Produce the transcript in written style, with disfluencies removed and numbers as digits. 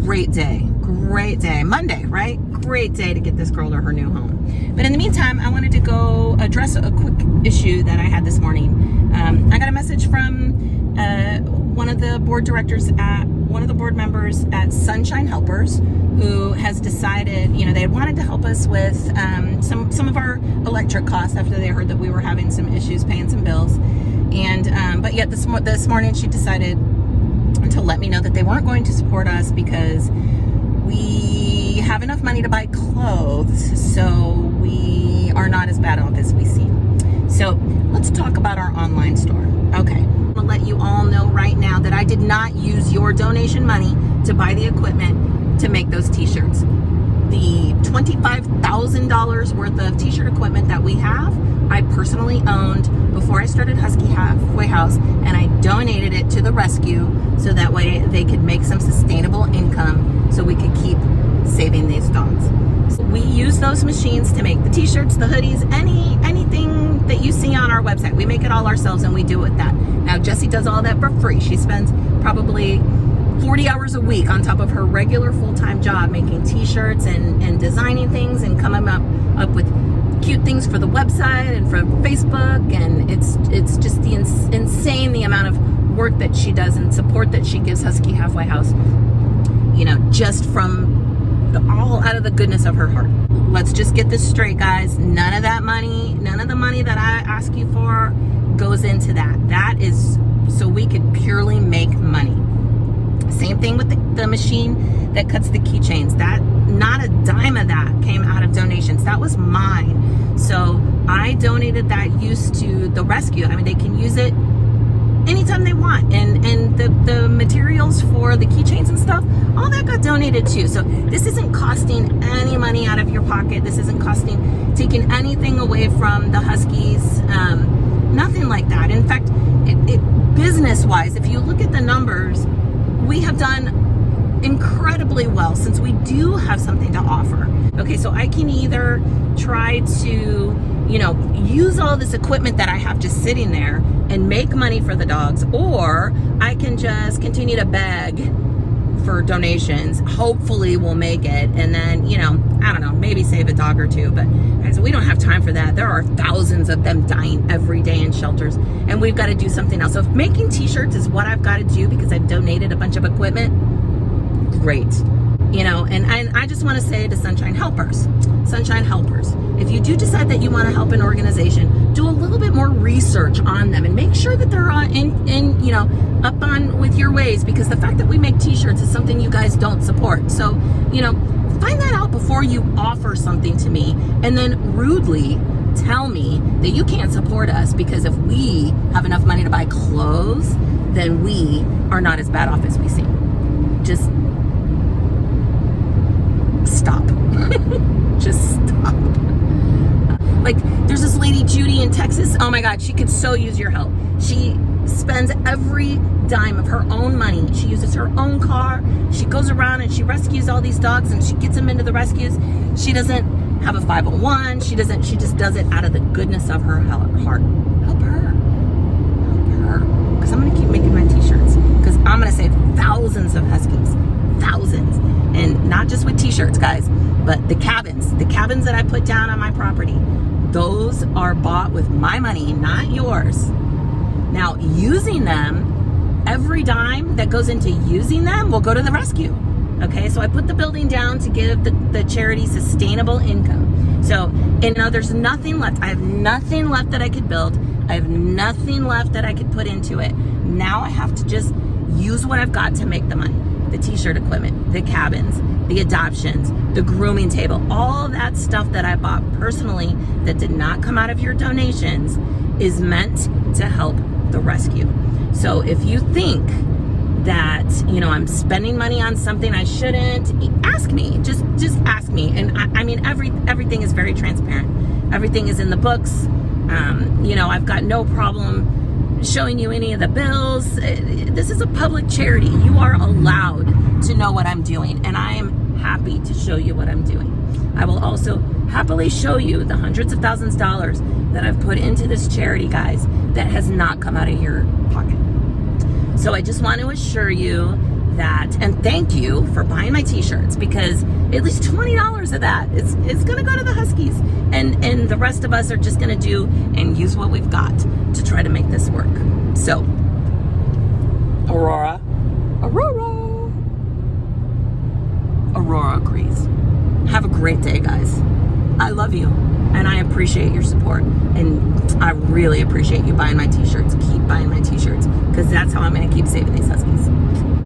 great day. Great day. Monday, right? Great day to get this girl to her new home. But in the meantime, I wanted to go address a quick issue that I had this morning. I got a message from one of the board members at Sunshine Helpers, who has decided, they wanted to help us with some of our electric costs after they heard that we were having some issues paying some bills. And but yet this morning she decided to let me know that they weren't going to support us because we have enough money to buy clothes, so we are not as bad off as we seem. So let's talk about our online store. Okay, I'm gonna let you all know right now that I did not use your donation money to buy the equipment to make those t-shirts. The $25,000 worth of t-shirt equipment that we have, I personally owned before I started Husky Halfway House, and I donated it to the rescue so that way they could make some sustainable income so we could keep saving these dogs. So we use those machines to make the t-shirts, the hoodies, anything that you see on our website. We make it all ourselves and we do it with that. Now Jessie does all that for free. She spends probably 40 hours a week on top of her regular full-time job making t-shirts and designing things and coming up with cute things for the website and for Facebook, and it's just insane the amount of work that she does and support that she gives Husky Halfway House, just from all out of the goodness of her heart. Let's just get this straight, guys. None of the money that I ask you for goes into that. That is so we could purely make money. Same thing with the machine that cuts the keychains. That, not a dime of that came out of donations. That was mine. So I donated that use to the rescue. I mean, they can use it anytime they want. And the materials for the keychains and stuff, all that got donated too. So this isn't costing any money out of your pocket. This isn't taking anything away from the Huskies. Nothing like that. In fact, business-wise, if you look at the numbers, we have done incredibly well since we do have something to offer. Okay, so I can either try to, use all this equipment that I have just sitting there and make money for the dogs, or I can just continue to beg for donations. Hopefully we'll make it, and then, I don't know, maybe save a dog or two, but guys, we don't have time for that. There are thousands of them dying every day in shelters, and we've got to do something else. So if making t-shirts is what I've got to do because I've donated a bunch of equipment, great. And I just want to say to Sunshine Helpers, if you do decide that you want to help an organization, do a little bit more research on them and make sure that they're up on with your ways, because the fact that we make t-shirts is something you guys don't support. So, find that out before you offer something to me and then rudely tell me that you can't support us because if we have enough money to buy clothes, then we are not as bad off as we seem. Just stop. Just stop. Like, there's this lady, Judy, in Texas. Oh my God, she could so use your help. She spends every dime of her own money. She uses her own car. She goes around and she rescues all these dogs and she gets them into the rescues. She doesn't have a 501. She just does it out of the goodness of her heart. Help her. Because I'm going to keep making my t-shirts, because I'm going to save thousands of Huskies. Thousands. And not just with t-shirts, guys, but the cabins that I put down on my property, those are bought with my money, not yours. Now, using them, every dime that goes into using them will go to the rescue. Okay, so I put the building down to give the charity sustainable income. So, there's nothing left. I have nothing left that I could build. I have nothing left that I could put into it. Now I have to just use what I've got to make the money. The t-shirt equipment, the cabins, the adoptions, the grooming table, all that stuff that I bought personally that did not come out of your donations is meant to help the rescue. So if you think that, I'm spending money on something I shouldn't, ask me. Just ask me. And I mean, everything is very transparent. Everything is in the books. I've got no problem showing you any of the bills. This is a public charity. You are allowed to know what I'm doing, and I am happy to show you what I'm doing. I will also happily show you the hundreds of thousands of dollars that I've put into this charity, guys, that has not come out of your pocket. So I just want to assure you that, and thank you for buying my t-shirts, because at least $20 of that is going to go to the Huskies, and the rest of us are just going to do and use what we've got to try to make this work. So, Aurora agrees. Have a great day, guys. I love you, and I appreciate your support, and I really appreciate you buying my t-shirts. Keep buying my t-shirts, because that's how I'm going to keep saving these Huskies.